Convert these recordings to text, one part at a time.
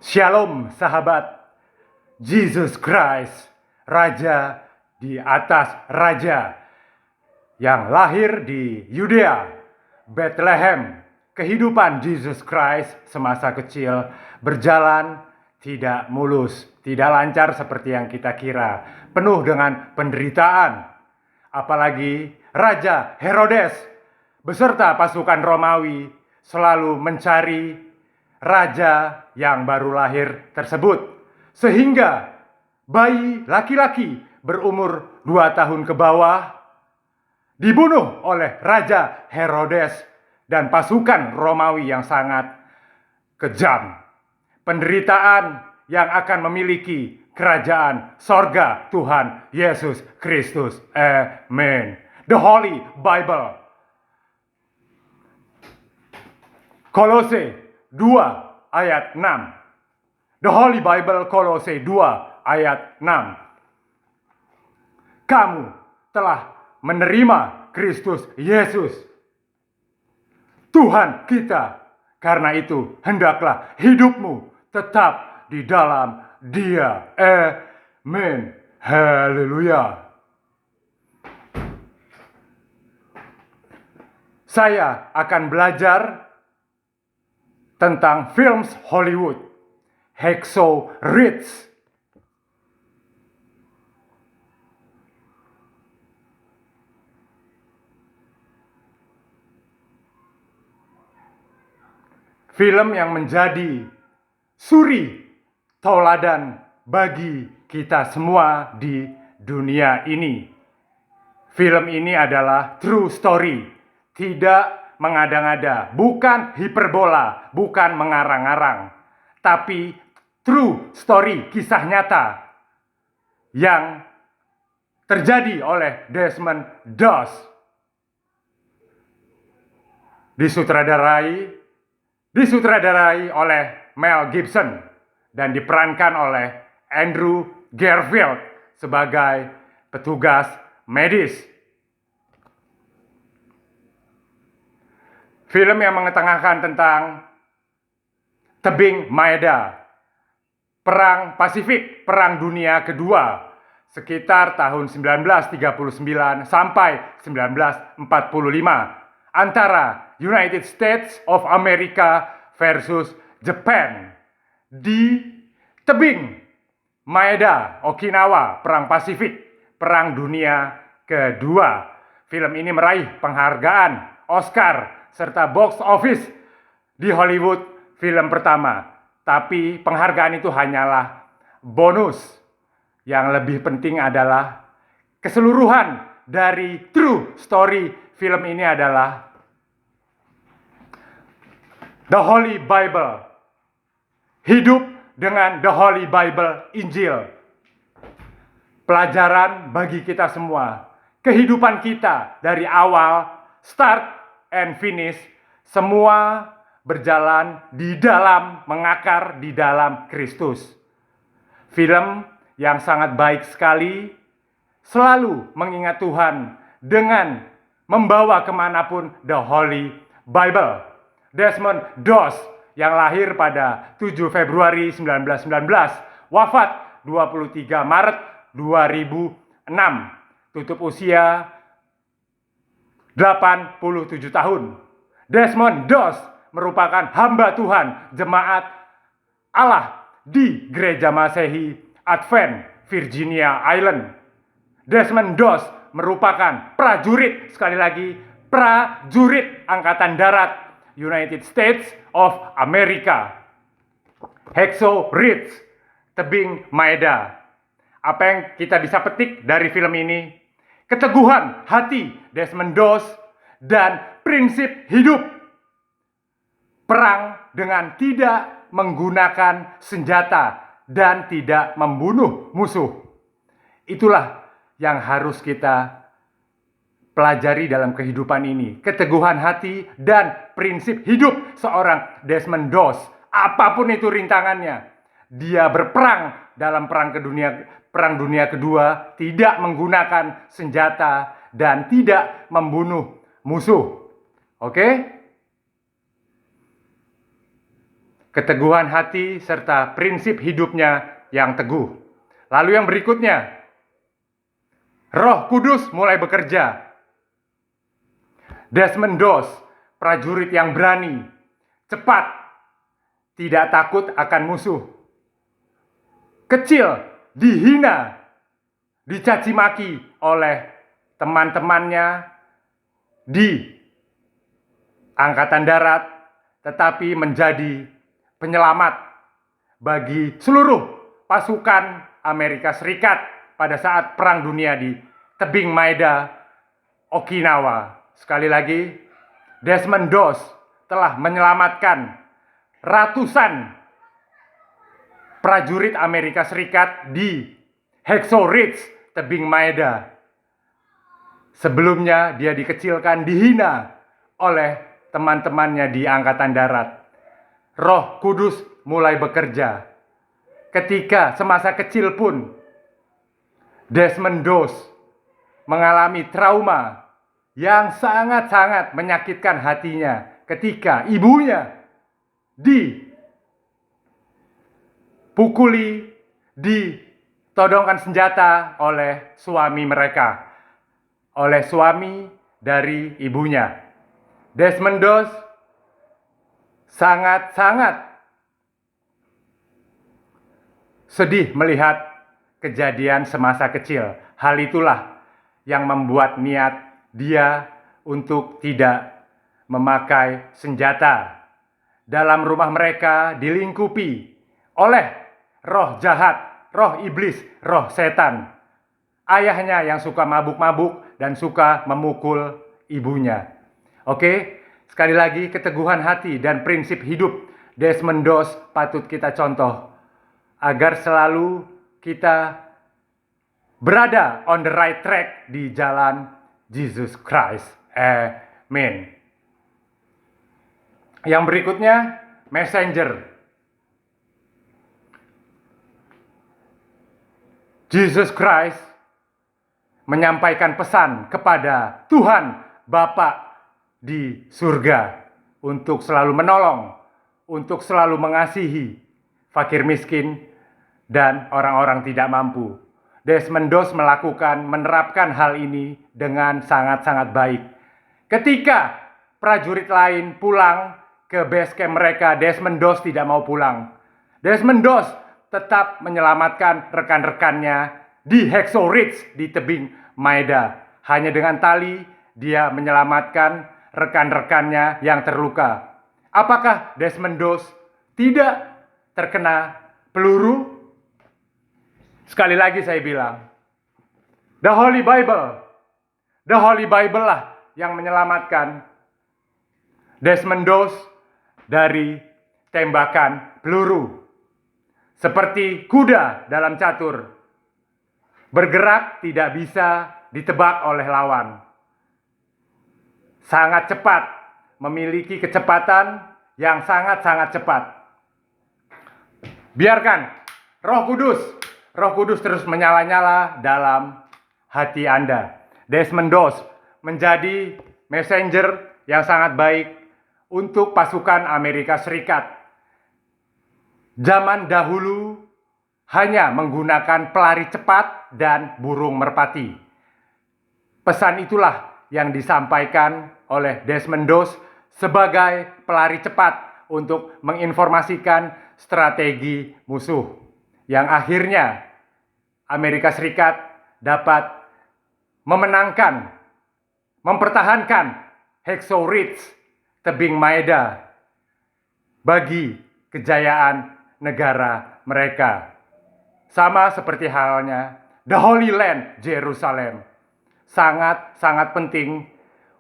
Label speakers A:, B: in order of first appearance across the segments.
A: Shalom sahabat, Jesus Christ, Raja di atas Raja, yang lahir di Yudea, Bethlehem. Kehidupan Jesus Christ semasa kecil berjalan tidak mulus, tidak lancar seperti yang kita kira, penuh dengan penderitaan. Apalagi Raja Herodes beserta pasukan Romawi selalu mencari raja yang baru lahir tersebut, sehingga bayi laki-laki berumur 2 tahun ke bawah dibunuh oleh Raja Herodes dan pasukan Romawi yang sangat kejam. Penderitaan yang akan memiliki kerajaan sorga Tuhan Yesus Kristus. Amen. The Holy Bible. Kolose 2 ayat 6. The Holy Bible, Kolose 2 ayat 6. Kamu telah menerima Kristus Yesus, Tuhan kita. Karena itu, hendaklah hidupmu tetap di dalam Dia. Amen. Haleluya. Saya akan belajar tentang film Hollywood, Hacksaw Ridge. Film yang menjadi suri tauladan bagi kita semua di dunia ini. Film ini adalah true story, tidak mengada-ngada, bukan hiperbola, bukan mengarang-arang, tapi true story, kisah nyata yang terjadi oleh Desmond Doss. Disutradarai oleh Mel Gibson dan diperankan oleh Andrew Garfield sebagai petugas medis. Film yang mengetengahkan tentang tebing Maeda, Perang Pasifik, Perang Dunia Kedua, sekitar tahun 1939 sampai 1945, antara United States of America versus Japan di tebing Maeda, Okinawa, Perang Pasifik, Perang Dunia Kedua. Film ini meraih penghargaan Oscar serta box office di Hollywood film pertama. Tapi penghargaan itu hanyalah bonus. Yang lebih penting adalah keseluruhan dari true story film ini adalah The Holy Bible. Hidup dengan The Holy Bible, Injil. Pelajaran bagi kita semua. Kehidupan kita dari awal, start and finish, semua berjalan di dalam, mengakar di dalam Kristus. Film yang sangat baik sekali, selalu mengingat Tuhan dengan membawa kemanapun The Holy Bible. Desmond Doss yang lahir pada 7 Februari 1919, wafat 23 Maret 2006, tutup usia 87 tahun. Desmond Doss merupakan hamba Tuhan jemaat Allah di Gereja Masehi Advent Virginia Island. Desmond Doss merupakan prajurit, sekali lagi, prajurit Angkatan Darat United States of America. Hacksaw Ridge, tebing Maeda. Apa yang kita bisa petik dari film ini? Keteguhan hati Desmond Doss dan prinsip hidup. Perang dengan tidak menggunakan senjata dan tidak membunuh musuh. Itulah yang harus kita pelajari dalam kehidupan ini. Keteguhan hati dan prinsip hidup seorang Desmond Doss. Apapun itu rintangannya, dia berperang dalam Perang Dunia Kedua, tidak menggunakan senjata dan tidak membunuh musuh. Oke? keteguhan hati, serta prinsip hidupnya yang teguh. Lalu yang berikutnya, Roh Kudus mulai bekerja. Desmond Doss, prajurit yang berani, cepat, tidak takut akan musuh. Kecil, dihina, dicaci maki oleh teman-temannya di Angkatan Darat, tetapi menjadi penyelamat bagi seluruh pasukan Amerika Serikat pada saat Perang Dunia di tebing Maeda, Okinawa. Sekali lagi, Desmond Doss telah menyelamatkan ratusan prajurit Amerika Serikat di Hacksaw Ridge, tebing Maeda. Sebelumnya dia dikecilkan, dihina oleh teman-temannya di Angkatan Darat. Roh Kudus mulai bekerja. Ketika semasa kecil pun Desmond Doss mengalami trauma yang sangat-sangat menyakitkan hatinya ketika ibunya dipukuli, ditodongkan senjata oleh suami mereka, oleh suami dari ibunya. Desmond Doss sangat-sangat sedih melihat kejadian semasa kecil. Hal itulah yang membuat niat dia untuk tidak memakai senjata. Dalam rumah mereka dilingkupi oleh roh jahat, roh iblis, roh setan. Ayahnya yang suka mabuk-mabuk dan suka memukul ibunya. Oke, sekali lagi, keteguhan hati dan prinsip hidup Desmond Doss patut kita contoh agar selalu kita berada on the right track di jalan Jesus Christ. Amen. Yang berikutnya, messenger. Jesus Christ menyampaikan pesan kepada Tuhan Bapa di surga untuk selalu menolong, untuk selalu mengasihi fakir miskin dan orang-orang tidak mampu. Desmond Doss menerapkan hal ini dengan sangat-sangat baik. Ketika prajurit lain pulang ke base camp mereka, Desmond Doss tidak mau pulang. Desmond Doss tetap menyelamatkan rekan-rekannya di Hacksaw Ridge di tebing Maeda. Hanya dengan tali dia menyelamatkan rekan-rekannya yang terluka. Apakah Desmond Doss tidak terkena peluru? Sekali lagi saya bilang, The Holy Bible lah yang menyelamatkan Desmond Doss dari tembakan peluru. Seperti kuda dalam catur, bergerak tidak bisa ditebak oleh lawan. Sangat cepat, memiliki kecepatan yang sangat-sangat cepat. Biarkan Roh Kudus terus menyala-nyala dalam hati Anda. Desmond Doss menjadi messenger yang sangat baik untuk pasukan Amerika Serikat. Zaman dahulu hanya menggunakan pelari cepat dan burung merpati. Pesan itulah yang disampaikan oleh Desmond Doss sebagai pelari cepat untuk menginformasikan strategi musuh, yang akhirnya Amerika Serikat dapat mempertahankan Hacksaw Ridge, tebing Maeda, bagi kejayaan negara mereka. Sama seperti halnya The Holy Land, Jerusalem, sangat-sangat penting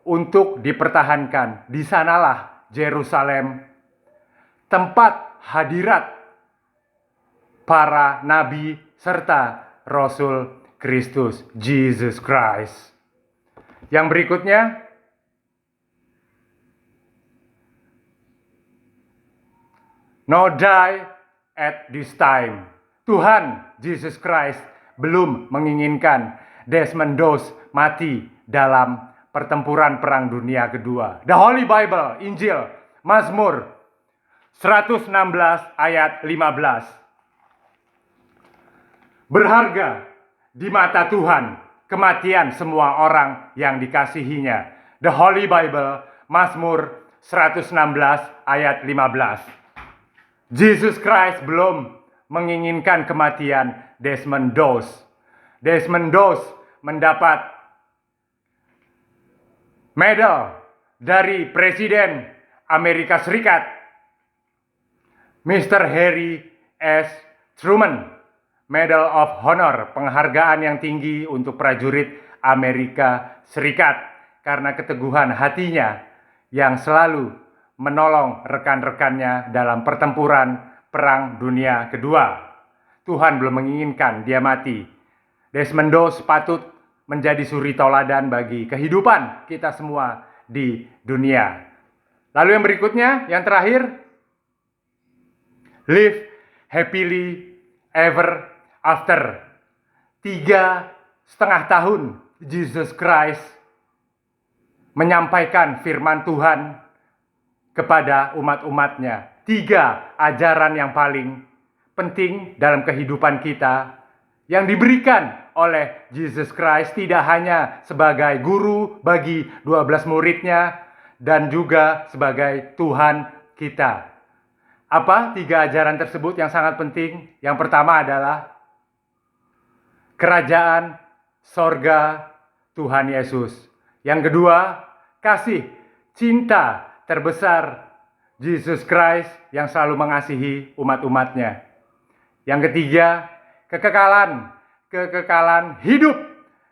A: untuk dipertahankan. Di sanalah Jerusalem, tempat hadirat para nabi serta Rasul Kristus, Jesus Christ. Yang berikutnya, no die at this time. Tuhan Jesus Christ belum menginginkan Desmond Doss mati dalam pertempuran Perang Dunia Kedua. The Holy Bible, Injil, Mazmur 116 ayat 15. Berharga di mata Tuhan kematian semua orang yang dikasihinya. The Holy Bible, Mazmur 116 ayat 15. Jesus Christ belum menginginkan kematian Desmond Doss. Desmond Doss mendapat medal dari Presiden Amerika Serikat, Mr. Harry S. Truman, Medal of Honor, penghargaan yang tinggi untuk prajurit Amerika Serikat karena keteguhan hatinya yang selalu menolong rekan-rekannya dalam pertempuran Perang Dunia Kedua. Tuhan belum menginginkan dia mati. Desmond Doss patut menjadi suri tauladan bagi kehidupan kita semua di dunia. Lalu yang berikutnya, yang terakhir, live happily ever after. 3,5 tahun Jesus Christ menyampaikan firman Tuhan kepada umat-umatnya. 3 ajaran yang paling penting dalam kehidupan kita yang diberikan oleh Jesus Christ, tidak hanya sebagai guru bagi 12 muridnya dan juga sebagai Tuhan kita. Apa 3 ajaran tersebut yang sangat penting? Yang pertama adalah kerajaan sorga Tuhan Yesus. Yang kedua, kasih cinta terbesar Jesus Christ yang selalu mengasihi umat-umatnya. Yang ketiga, kekekalan hidup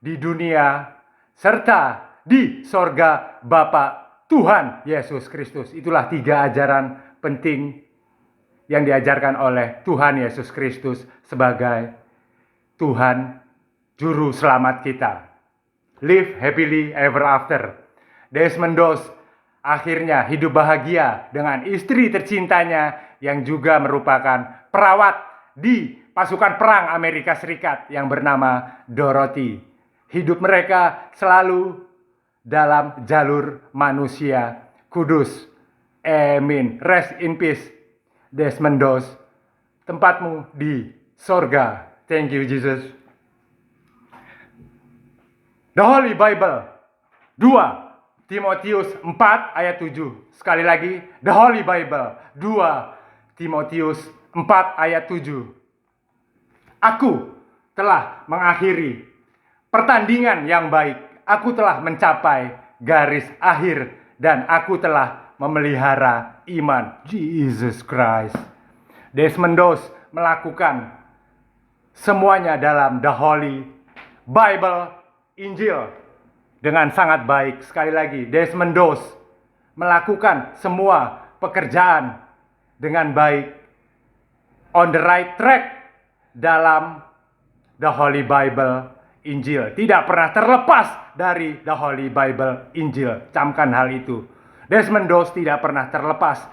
A: di dunia serta di sorga Bapa Tuhan Yesus Kristus. Itulah 3 ajaran penting yang diajarkan oleh Tuhan Yesus Kristus sebagai Tuhan Juru Selamat kita. Live happily ever after. Desmond Doss akhirnya hidup bahagia dengan istri tercintanya yang juga merupakan perawat di pasukan perang Amerika Serikat yang bernama Dorothy. Hidup mereka selalu dalam jalur manusia kudus. Amin. Rest in peace, Desmond Doss. Tempatmu di sorga. Thank you, Jesus. The Holy Bible, 2 Timotius 4 ayat 7. Sekali lagi, The Holy Bible, 2 Timotius 4 ayat 7. Aku telah mengakhiri pertandingan yang baik. Aku telah mencapai garis akhir dan aku telah memelihara iman. Jesus Christ. Desmond Doss melakukan semuanya dalam The Holy Bible, Injil dengan sangat baik. Sekali lagi, Desmond Doss melakukan semua pekerjaan dengan baik, on the right track dalam The Holy Bible, Injil. Tidak pernah terlepas dari The Holy Bible, Injil. Camkan hal itu. Desmond Doss tidak pernah terlepas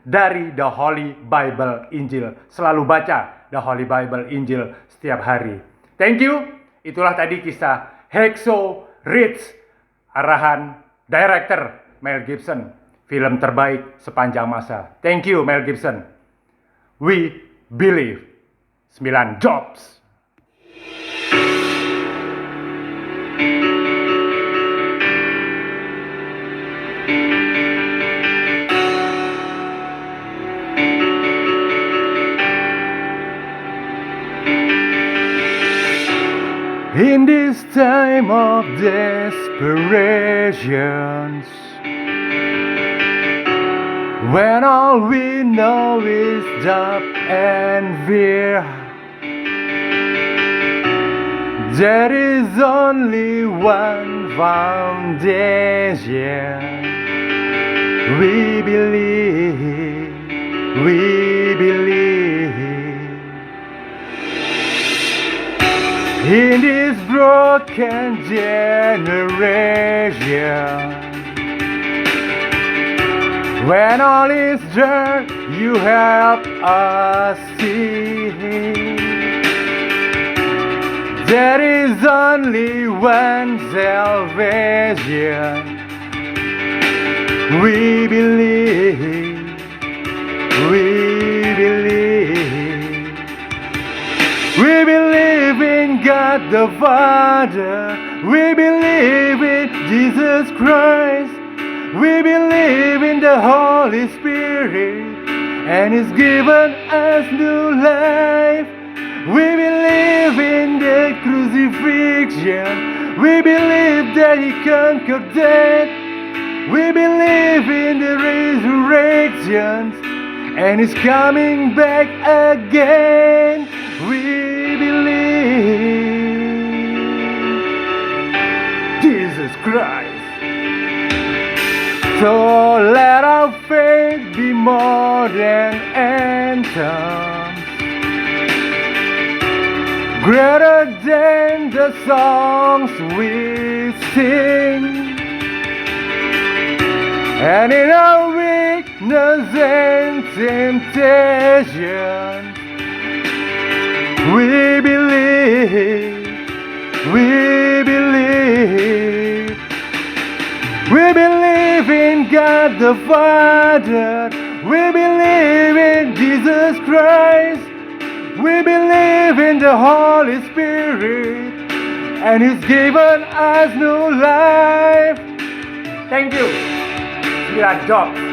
A: dari The Holy Bible, Injil. Selalu baca The Holy Bible, Injil setiap hari. Thank you. Itulah tadi kisah Hacksaw Ridge, arahan director Mel Gibson. Film terbaik sepanjang masa. Thank you, Mel Gibson. We believe. 9 jobs. In this time of desperations, when all we know is doubt and fear, there is only one foundation. We believe, we believe. In this broken generation, when all is dark, you help us see. There is only one salvation. We believe, We believe. We believe in God the Father. We believe in Jesus Christ. We believe in the Holy Spirit, and He's given us new life. We believe in the crucifixion. We believe that He conquered death. We believe in the resurrections, and He's coming back again. We believe Jesus Christ. So let our faith be more than anthems, greater than the songs we sing. And in our weakness and temptation, we believe, we believe. We believe in God the Father. We believe in Jesus Christ. We believe in the Holy Spirit, and He's given us new life. Thank you. 9 jobs.